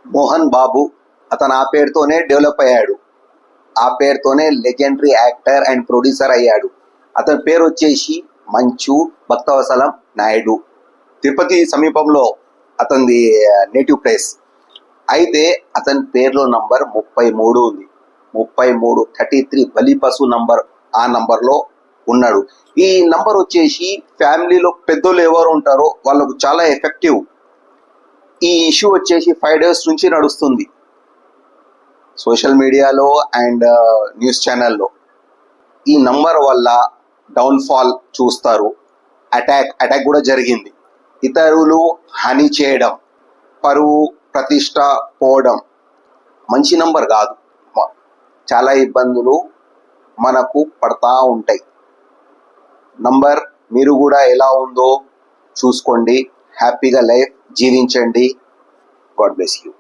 మోహన్ బాబు. అతను ఆ పేరుతోనే డెవలప్ అయ్యాడు, ఆ పేరుతోనే లెజెండరీ యాక్టర్ అండ్ ప్రొడ్యూసర్ అయ్యాడు. అతని పేరు వచ్చేసి మంచు భక్తవసలం నాయుడు. తిరుపతి సమీపంలో అతనిది నేటివ్ ప్లేస్. అయితే అతని పేరులో నంబర్ 33 ఉంది. 33 బలిపశు నంబర్, ఆ నంబర్లో ఉన్నాడు. ఈ నంబర్ వచ్చేసి ఫ్యామిలీలో పెద్దోళ్ళు ఎవరు ఉంటారో వాళ్ళకు చాలా ఎఫెక్టివ్. ఈ ఇష్యూ వచ్చేసి 5 days నుంచి నడుస్తుంది సోషల్ మీడియాలో అండ్ న్యూస్ ఛానల్లో. ఈ నంబర్ వల్ల డౌన్ఫాల్ చూస్తారు, అటాక్ కూడా జరిగింది. ఇతరులు హాని చేయడం, పరువు ప్రతిష్ట పోవడం మంచి నంబర్ కాదు. చాలా ఇబ్బందులు మనకు పడతా ఉంటాయి. నంబర్ మీరు కూడా ఎలా ఉందో చూసుకోండి, హ్యాపీగా లైఫ్ జీవించండి. God bless you.